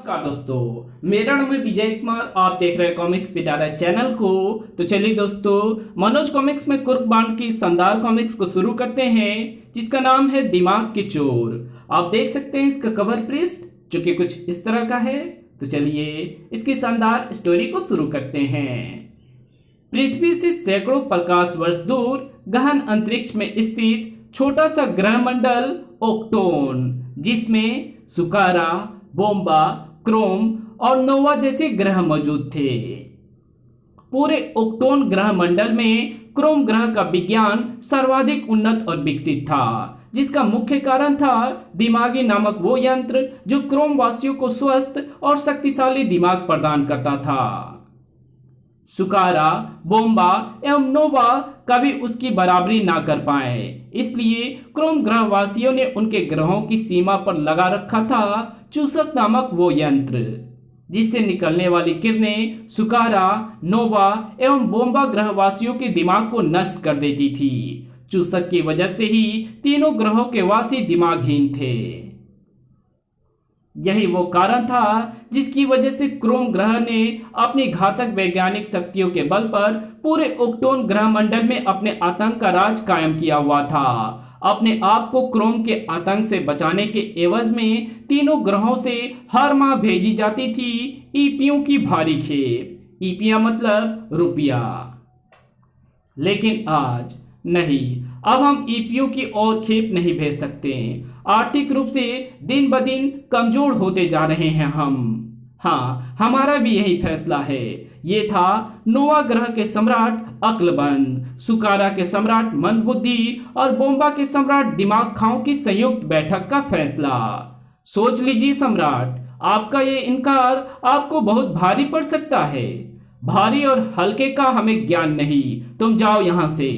नमस्कार दोस्तों, मेरा नाम है विजय कुमार। आप देख रहे हैं कॉमिक्स पिटारा चैनल को। तो चलिए दोस्तों, मनोज कॉमिक्स में कुर्बान की शानदार कॉमिक्स को शुरू करते हैं, जिसका नाम है दिमाग के चोर। आप देख सकते हैं इसका कवर पृष्ठ जो कि कुछ इस तरह का है। तो चलिए इसकी शानदार स्टोरी को शुरू करते हैं। पृथ्वी से सैकड़ों प्रकाश वर्ष दूर गहन अंतरिक्ष में स्थित छोटा सा ग्रह मंडल ओक्टोन, जिसमें सुकारा, बोम्बा, क्रोम और नोवा जैसे ग्रह मौजूद थे। पूरे ओक्टोन ग्रह मंडल में क्रोम ग्रह का विज्ञान सर्वाधिक उन्नत और विकसित था, जिसका मुख्य कारण था दिमागी नामक वो यंत्र जो क्रोम वासियों को स्वस्थ और शक्तिशाली दिमाग प्रदान करता था। सुकारा, बोम्बा एवं नोवा कभी उसकी बराबरी ना कर पाए, इसलिए क्रोम ग्रहवासियों ने उनके ग्रहों की सीमा पर लगा रखा था चूसक नामक वो यंत्र, जिससे निकलने वाली किरणें सुकारा, नोवा एवं बोम्बा ग्रहवासियों के दिमाग को नष्ट कर देती थी। चूसक की वजह से ही तीनों ग्रहों के वासी दिमागहीन थे। यही वो कारण था जिसकी वजह से क्रोम ग्रह ने अपनी घातक वैज्ञानिक शक्तियों के बल पर पूरे ओक्टोन ग्रह मंडल में अपने आतंक का राज कायम किया हुआ था। अपने आप को क्रोम के आतंक से बचाने के एवज में तीनों ग्रहों से हर माह भेजी जाती थी ईपियों की भारी खेप। ईपिया मतलब रुपया। लेकिन आज नहीं, अब हम ईपियों की और खेप नहीं भेज सकते। आर्थिक रूप से दिन ब दिन कमजोर होते जा रहे हैं हम। हाँ, हमारा भी यही फैसला है। ये था नोवा ग्रह के सम्राट अक्लबंद, सुकारा के सम्राट मंदबुद्धि और बोम्बा के सम्राट दिमाग खाओं की संयुक्त बैठक का फैसला। सोच लीजिए सम्राट, आपका ये इनकार आपको बहुत भारी पड़ सकता है। भारी और हल्के का हमें ज्ञान नहीं, तुम जाओ यहां से।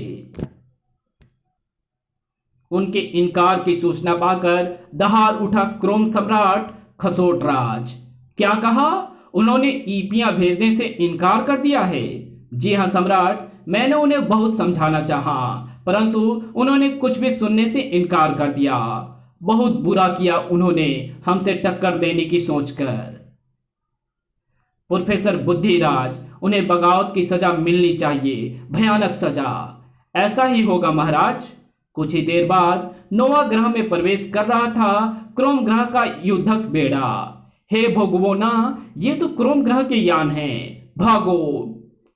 उनके इनकार की सूचना पाकर दहाड़ उठा क्रोम सम्राट खसोटराज। क्या कहा? उन्होंने ईपियां भेजने से इनकार कर दिया है? जी हाँ सम्राट, मैंने उन्हें बहुत समझाना चाहा, परंतु उन्होंने कुछ भी सुनने से इनकार कर दिया। बहुत बुरा किया उन्होंने हमसे टक्कर देने की सोचकर। प्रोफेसर बुद्धिराज, उन्हें बगावत की सजा मिलनी चाहिए, भयानक सजा। ऐसा ही होगा महाराज। कुछ ही देर बाद नोवा ग्रह में प्रवेश कर रहा था क्रोम ग्रह का युद्धक बेड़ा। हे भगवोना, ये तो क्रोम ग्रह के यान हैं, भागो।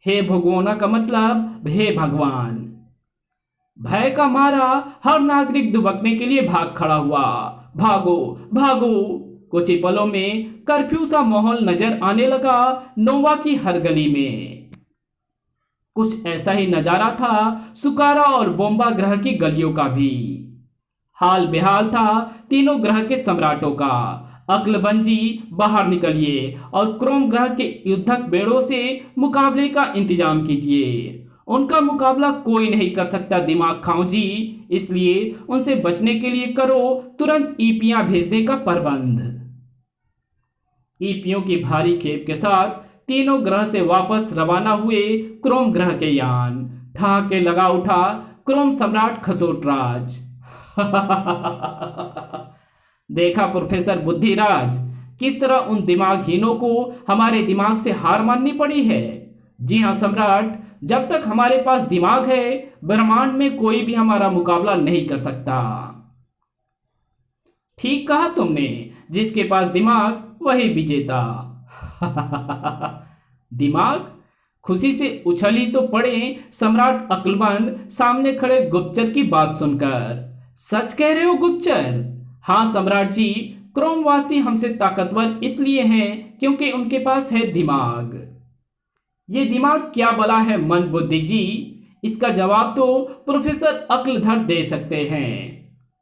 हे भगवोना का मतलब हे भगवान। भय का मारा हर नागरिक दुबकने के लिए भाग खड़ा हुआ। भागो भागो। कुछ ही पलों में कर्फ्यू सा माहौल नजर आने लगा नोवा की हर गली में। कुछ ऐसा ही नजारा था सुकारा और बोम्बा ग्रह की गलियों का भी। हाल बेहाल था तीनों ग्रह के सम्राटों का। अक्लबंद जी, बाहर निकलिए और क्रोम ग्रह के युद्धक बेड़ों से मुकाबले का इंतजाम कीजिए। उनका मुकाबला कोई नहीं कर सकता दिमाग खाओ जी, इसलिए उनसे बचने के लिए करो तुरंत ईपियां भेजने का प्रबंध। ईपियों की भारी खेप के साथ तीनों ग्रह से वापस रवाना हुए क्रोम ग्रह के यान। ठहाके लगा उठा क्रोम सम्राट खसोटराज। देखा प्रोफेसर बुद्धिराज, किस तरह उन दिमागहीनों को हमारे दिमाग से हार माननी पड़ी है। जी हाँ सम्राट, जब तक हमारे पास दिमाग है, ब्रह्मांड में कोई भी हमारा मुकाबला नहीं कर सकता। ठीक कहा तुमने, जिसके पास दिमाग वही विजेता। दिमाग? खुशी से उछली तो पड़े सम्राट अक्लबंद सामने खड़े गुप्तचर की बात सुनकर। सच कह रहे हो गुप्तचर? हाँ सम्राट जी, क्रोमवासी हमसे ताकतवर इसलिए हैं क्योंकि उनके पास है दिमाग। ये दिमाग क्या बला है मंदबुद्धि जी? इसका जवाब तो प्रोफेसर अक्लधर दे सकते हैं।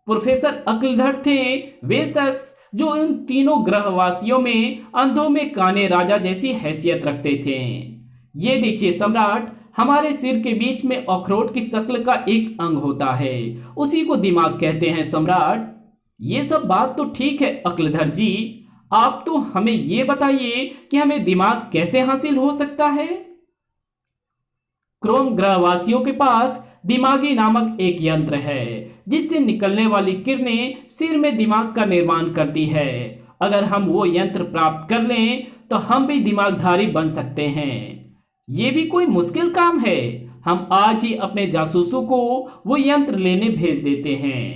प्रोफेसर अक्लधर थे वे शख्स जो इन तीनों ग्रहवासियों में अंधों में काने राजा जैसी हैसियत रखते थे। ये देखिए सम्राट, हमारे सिर के बीच में अखरोट की शक्ल का एक अंग होता है, उसी को दिमाग कहते हैं सम्राट। ये सब बात तो ठीक है अक्लधर जी, आप तो हमें ये बताइए कि हमें दिमाग कैसे हासिल हो सकता है। क्रोम ग्रहवासियों के पास दिमागी नामक एक यंत्र है, जिससे निकलने वाली किरणें सिर में दिमाग का निर्माण करती है अगर हम वो यंत्र प्राप्त कर लें तो हम भी दिमागधारी बन सकते हैं। ये भी कोई मुश्किल काम है। हम आज ही अपने जासूसों को वो यंत्र लेने भेज देते हैं।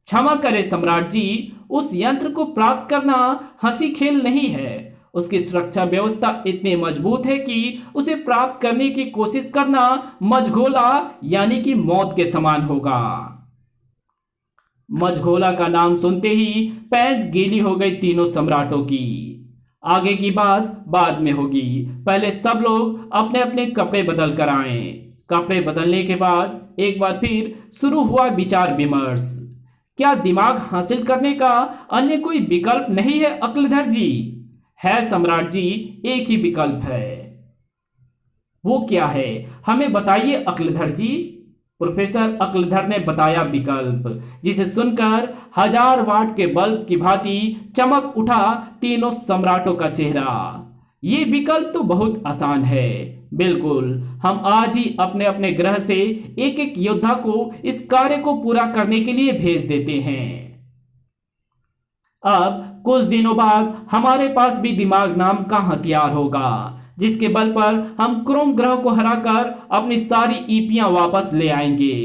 क्षमा करें सम्राट जी, उस यंत्र को प्राप्त करना हंसी खेल नहीं है। उसकी सुरक्षा व्यवस्था इतनी मजबूत है कि उसे प्राप्त करने की कोशिश करना मझघोला यानी कि मौत के समान होगा। मझघोला का नाम सुनते ही पैंट गीली हो गई तीनों सम्राटों की। आगे की बात बाद में होगी, पहले सब लोग अपने अपने कपड़े बदल कर आए। कपड़े बदलने के बाद एक बार फिर शुरू हुआ विचार विमर्श। क्या दिमाग हासिल करने का अन्य कोई विकल्प नहीं है अक्लधर जी? है सम्राट जी, एक ही विकल्प है। वो क्या है, हमें बताइए अक्लधर जी। प्रोफेसर अक्लधर ने बताया विकल्प, जिसे सुनकर 1000 वाट के बल्ब की भांति चमक उठा तीनों सम्राटों का चेहरा। ये विकल्प तो बहुत आसान है। बिल्कुल, हम आज ही अपने अपने ग्रह से एक एक योद्धा को इस कार्य को पूरा करने के लिए भेज देते हैं। अब कुछ दिनों बाद हमारे पास भी दिमाग नाम का हथियार होगा, जिसके बल पर हम क्रोम ग्रह को हराकर अपनी सारी ईपियां वापस ले आएंगे।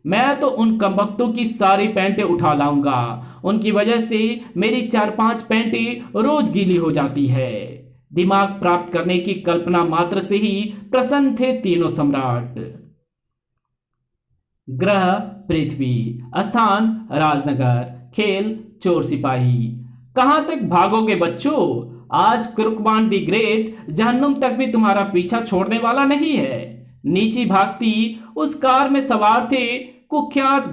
मैं तो उन कमबख्तों की सारी पैंटें उठा लाऊंगा। उनकी वजह से मेरी 4-5 पैंटें रोज गीली हो जाती है। दिमाग प्राप्त करने की कल्पना मात्र से ही प्रसन्न थे तीनों सम्राट। ग्रह पृथ्वी, स्थान राजनगर, खेल चोर सिपाही। कहां तक भागोगे बच्चों? आज कुर्कबान दी ग्रेट जहन्नुम तक भी तुम्हारा पीछा छोड़ने वाला नहीं है। नीची भागती उस कार में सवार थे कुख्यात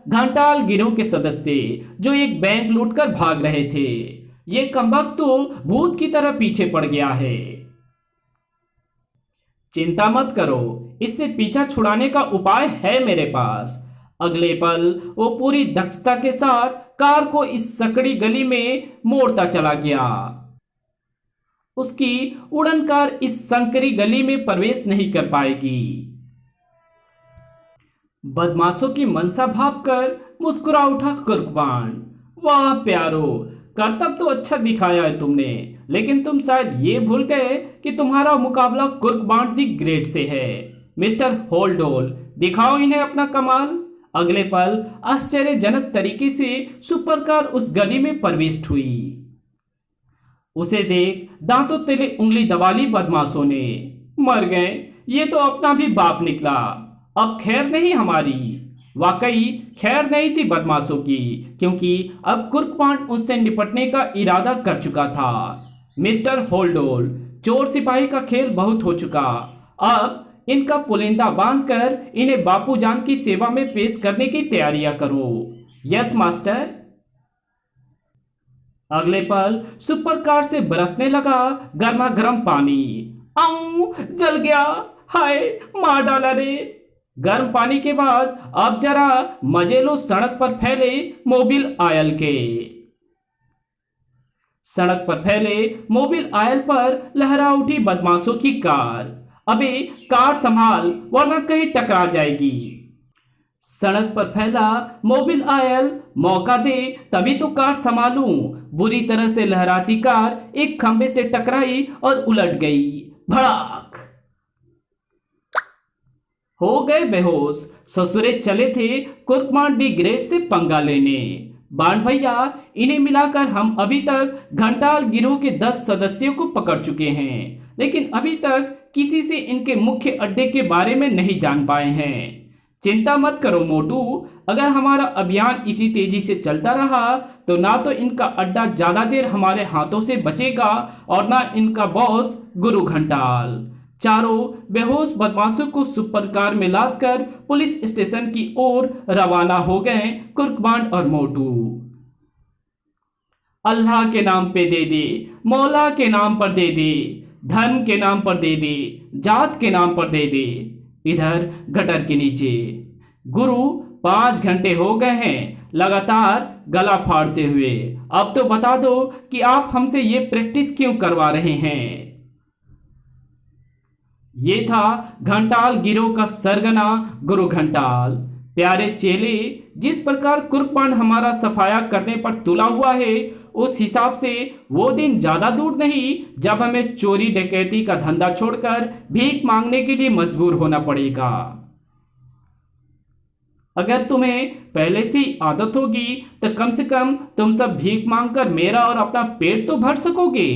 घंटाल गिरोह के सदस्य, जो एक बैंक लूटकर भाग रहे थे। ये कमबख्त तो भूत की तरह पीछे पड़ गया है। चिंता मत करो, इससे पीछा छुड़ाने का उपाय है मेरे पास। अगले पल वो पूरी दक्षता के साथ कार को इस सकड़ी गली में मोड़ता चला गया। उसकी उड़न कार इस संकरी गली में प्रवेश नहीं कर पाएगी। बदमाशों की मनसा भांपकर मुस्कुरा उठा कुर्कबान। वाह प्यारो, करतब तो अच्छा दिखाया है तुमने, लेकिन तुम शायद ये भूल गए कि तुम्हारा मुकाबला कुर्कबान दी ग्रेट से है। मिस्टर होल्डोल, दिखाओ इन्हें अपना कमाल। अगले पल आश्चर्यजनक तरीके से सुपरकार उस गली में प्रवेश हुई। उसे देख दांतों तले उंगली दबा ली बदमाशों ने। मर गए, ये तो अपना भी बाप निकला। अब खैर नहीं हमारी। वाकई खैर नहीं थी बदमाशों की, क्योंकि अब कुर्कबान उनसे निपटने का इरादा कर चुका था। मिस्टर होल्डोल, चोर सिपाही का खेल बहुत हो चुका। अब इनका पुलिंदा बांधकर इन्हें बापूजान की सेवा में पेश करने की तैयारियां करो। Yes master. अगले पल सुपरकार से बरसने लगा गर्मा गर्म पानी। आऊ, जल गया, हाय मार डाला रे। गर्म पानी के बाद अब जरा मजे लो सड़क पर फैले मोबिल आयल के। सड़क पर फैले मोबिल आयल पर लहरा उठी बदमाशों की कार। अबे कार संभाल, वरना कहीं टकरा जाएगी। सड़क पर फैला मोबिल आयल, मौका दे तभी तो कार संभालूं। बुरी तरह से लहराती कार एक खंबे से टकराई और उलट गई। भड़ाक, हो गए बेहोश। ससुरे चले थे कुर्कबान दी ग्रेट से पंगा लेने। बाण भैया, इन्हें मिलाकर हम अभी तक घंटाल गिरोह के 10 सदस्यों को पकड़ चुके हैं, लेकिन अभी तक किसी से इनके मुख्य अड्डे के बारे में नहीं जान पाए हैं। चिंता मत करो मोटू, अगर हमारा अभियान इसी तेजी से चलता रहा तो ना तो इनका अड्डा ज्यादा देर हमारे हाथों से बचेगा और ना इनका बॉस गुरु घंटाल। चारों बेहोश बदमाशों को सुपरकार में लादकर पुलिस स्टेशन की ओर रवाना हो गए कुर्कबान और मोटू। अल्लाह के नाम पे दे दे, मौला के नाम पर दे दे, धर्म के नाम पर दे दे, जात के नाम पर दे दे। इधर गटर के नीचे गुरु 5 घंटे हो गए हैं लगातार गला फाड़ते हुए। अब तो बता दो कि आप हमसे ये प्रैक्टिस क्यों करवा रहे हैं। ये था घंटाल गिरोह का सरगना गुरु घंटाल। प्यारे चेले, जिस प्रकार कुर्बान हमारा सफाया करने पर तुला हुआ है, उस हिसाब से वो दिन ज्यादा दूर नहीं जब हमें चोरी डकैती का धंधा छोड़कर भीख मांगने के लिए मजबूर होना पड़ेगा। अगर तुम्हें पहले से ही आदत होगी तो कम से कम तुम सब भीख मांगकर मेरा और अपना पेट तो भर सकोगे।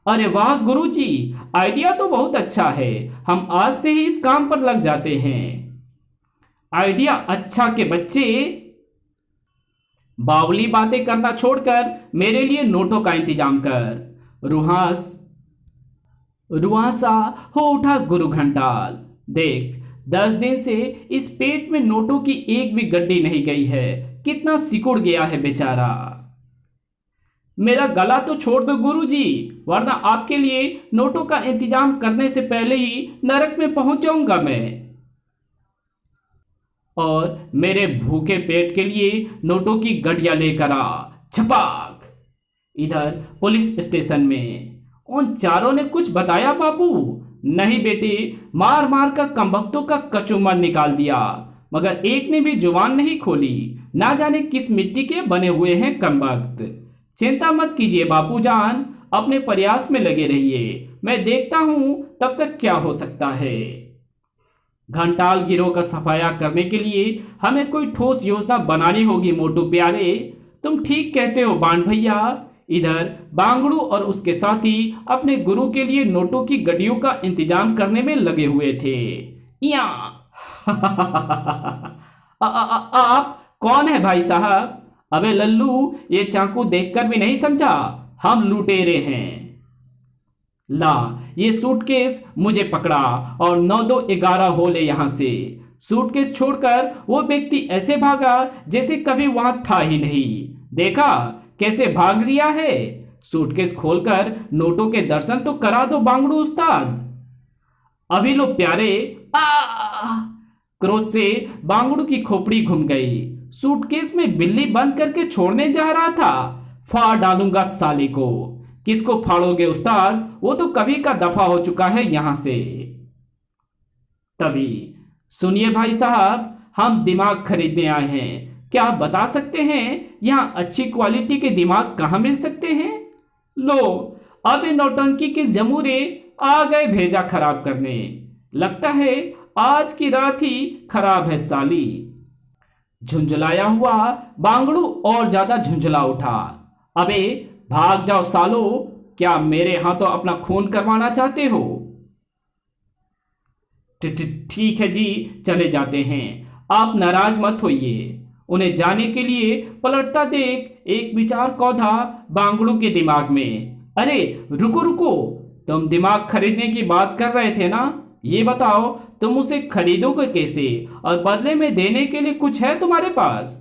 अरे वाह गुरुजी, आइडिया तो बहुत अच्छा है, हम आज से ही इस काम पर लग जाते हैं। आइडिया अच्छा के बच्चे, बावली बातें करना छोड़कर मेरे लिए नोटों का इंतजाम कर। रुआसा हो उठा गुरु घंटाल। देख, 10 दिन से इस पेट में नोटों की एक भी गड्डी नहीं गई है, कितना सिकुड़ गया है बेचारा। मेरा गला तो छोड़ दो गुरुजी, वरना आपके लिए नोटों का इंतजाम करने से पहले ही नरक में पहुंच जाऊंगा मैं। और मेरे भूखे पेट के लिए नोटों की गड्डियां लेकर आ। छपाक। इधर पुलिस स्टेशन में उन चारों ने कुछ बताया बाबू? नहीं बेटे, मार मार कर कमबख्तों का कचूमर निकाल दिया, मगर एक ने भी जुबान नहीं खोली। ना जाने किस मिट्टी के बने हुए हैं कमबख्त। चिंता मत कीजिए बापूजान, अपने प्रयास में लगे रहिए, मैं देखता हूं तब तक क्या हो सकता है। घंटाल गिरोह का सफाया करने के लिए हमें कोई ठोस योजना बनानी होगी मोटू प्यारे। तुम ठीक कहते हो बाण भैया। इधर बांगड़ू और उसके साथी अपने गुरु के लिए नोटों की गड्डियों का इंतजाम करने में लगे हुए थे। या आप कौन है भाई साहब? अबे लल्लू, ये चाकू देखकर भी नहीं समझा, हम लुटेरे हैं। ला, ये सूटकेस मुझे पकड़ा और 9-2-11 हो ले यहां से। सूटकेस छोड़कर वो व्यक्ति ऐसे भागा जैसे कभी वहां था ही नहीं। देखा कैसे भाग लिया है? सूटकेस खोलकर नोटों के दर्शन तो करा दो बांगड़ू उस्ताद। अभी लो प्यारे। क्रोध से बांगड़ू की खोपड़ी घूम गई। सूटकेस में बिल्ली बंद करके छोड़ने जा रहा था। फाड़ डालूंगा साले को। किसको फाड़ोगे उस्ताद? वो तो कभी का दफा हो चुका है यहां से। तभी, सुनिए भाई साहब, हम दिमाग खरीदने आए हैं। क्या आप बता सकते हैं यहां अच्छी क्वालिटी के दिमाग कहां मिल सकते हैं? लो, अब नौटंकी के जमूरे आ गए भेजा खराब करने। लगता है आज की रात ही खराब है साली। झुंझलाया हुआ बांगड़ू और ज्यादा झुंझला उठा। अबे भाग जाओ सालो, क्या मेरे हाथों अपना खून करवाना चाहते हो? ठीक है जी, चले जाते हैं, आप नाराज मत होइए। उन्हें जाने के लिए पलटता देख एक विचार कौधा बांगड़ू के दिमाग में। अरे रुको रुको, तुम दिमाग खरीदने की बात कर रहे थे ना? ये बताओ तुम उसे खरीदोगे कैसे, और बदले में देने के लिए कुछ है तुम्हारे पास?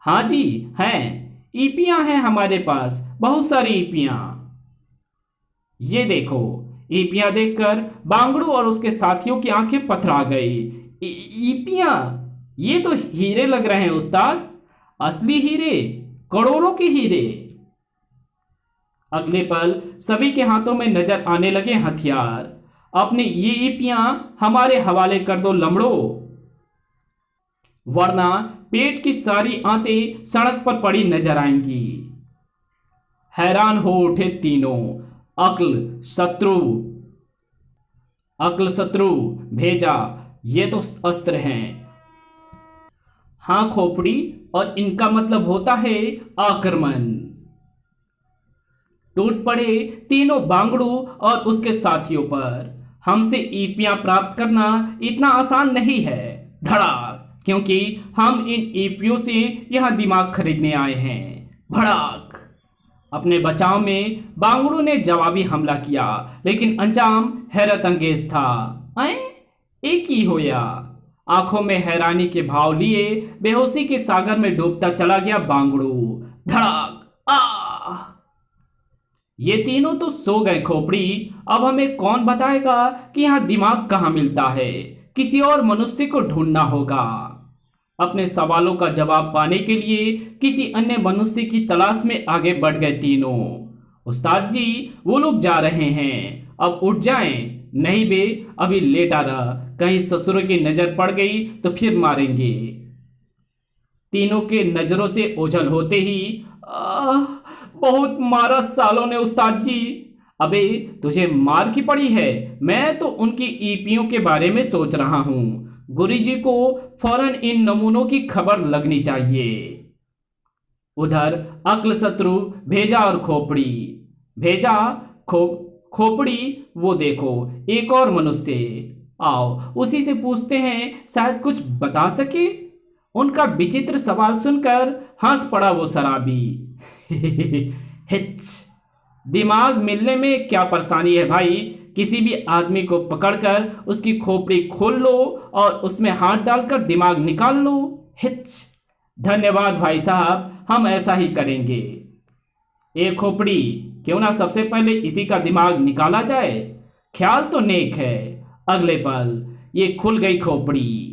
हाँ जी हैं, ईपियां हैं हमारे पास, बहुत सारी ईपियां। ये देखो। ईपियां देखकर बांगड़ू और उसके साथियों की आंखें पथरा गई। ईपियां? ये तो हीरे लग रहे हैं उस्ताद, असली हीरे, करोड़ों के हीरे। अगले पल सभी के हाथों में नजर आने लगे हथियार। अपने ये ईपियां हमारे हवाले कर दो लमड़ो, वरना पेट की सारी आंतें सड़क पर पड़ी नजर आएंगी। हैरान हो उठे तीनों। अक्ल शत्रु भेजा, ये तो अस्त्र हैं। हाँ खोपड़ी, और इनका मतलब होता है आक्रमण। टूट पड़े तीनों बांगड़ू और उसके साथियों पर। हमसे ईपियां प्राप्त करना इतना आसान नहीं है। धड़ाक, क्योंकि हम इन ईपियों से यहां दिमाग खरीदने आए हैं। भड़ाक। अपने बचाव में बांगड़ू ने जवाबी हमला किया, लेकिन अंजाम हैरत अंगेज था। एक ही होया। आंखों में हैरानी के भाव लिए बेहोशी के सागर में डूबता चला गया बांगड़ू। धड़ाक। ये तीनों तो सो गए खोपड़ी। अब हमें कौन बताएगा कि यहां दिमाग कहां मिलता है? किसी और मनुष्य को ढूंढना होगा। अपने सवालों का जवाब पाने के लिए किसी अन्य मनुष्य की तलाश में आगे बढ़ गए तीनों। उस्ताद जी, वो लोग जा रहे हैं, अब उठ जाएं। नहीं बे, अभी लेटा रहा, कहीं ससुर की नजर पड़ गई तो फिर मारेंगे। तीनों के नजरों से ओझल होते ही बहुत मारा सालों ने उस्ताद जी। अबे तुझे मार की पड़ी है? मैं तो उनकी ईपियों के बारे में सोच रहा हूं। गुरुजी को फौरन इन नमूनों की खबर लगनी चाहिए। उधर अक्ल शत्रु भेजा और खोपड़ी भेजा खोपड़ी, वो देखो एक और मनुष्य। आओ उसी से पूछते हैं, शायद कुछ बता सके। उनका विचित्र सवाल सुनकर हंस पड़ा वो शराबी। हिच, दिमाग मिलने में क्या परेशानी है भाई? किसी भी आदमी को पकड़कर उसकी खोपड़ी खोल लो और उसमें हाथ डालकर दिमाग निकाल लो। हिच, धन्यवाद भाई साहब, हम ऐसा ही करेंगे। एक खोपड़ी, क्यों ना सबसे पहले इसी का दिमाग निकाला जाए? ख्याल तो नेक है। अगले पल ये खुल गई खोपड़ी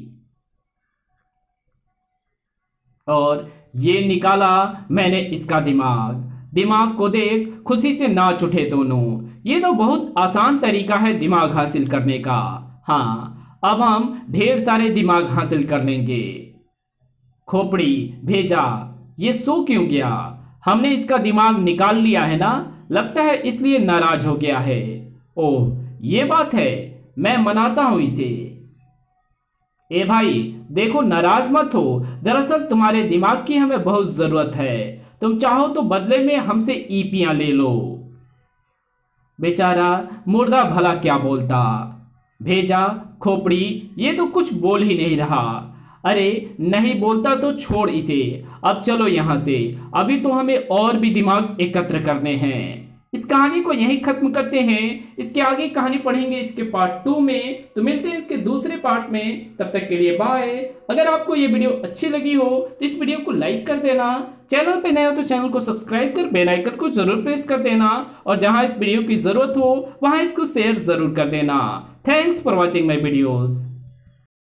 और ये निकाला मैंने इसका दिमाग। दिमाग को देख खुशी से नाच उठे दोनों। ये तो बहुत आसान तरीका है दिमाग हासिल करने का। हाँ, अब हम ढेर सारे दिमाग हासिल कर लेंगे। खोपड़ी भेजा, ये सो क्यों गया? हमने इसका दिमाग निकाल लिया है ना, लगता है इसलिए नाराज हो गया है। ओह ये बात है, मैं मनाता हूं इसे। ए भाई देखो, नाराज मत हो, दरअसल तुम्हारे दिमाग की हमें बहुत जरूरत है। तुम चाहो तो बदले में हमसे ईपियां ले लो। बेचारा मुर्दा भला क्या बोलता। भेजा खोपड़ी, ये तो कुछ बोल ही नहीं रहा। अरे नहीं बोलता तो छोड़ इसे, अब चलो यहां से। अभी तो हमें और भी दिमाग एकत्र करने हैं। इस कहानी को यहीं खत्म करते हैं। इसके आगे कहानी पढ़ेंगे इसके पार्ट 2 में। तो मिलते हैं इसके दूसरे पार्ट में, तब तक के लिए बाय। अगर आपको ये वीडियो अच्छी लगी हो तो इस वीडियो को लाइक कर देना। चैनल पे नए हो तो चैनल को सब्सक्राइब कर बेल आइकन को जरूर प्रेस कर देना, और जहां इस वीडियो की जरूरत हो वहां इसको शेयर जरूर कर देना। Thanks for watching my videos.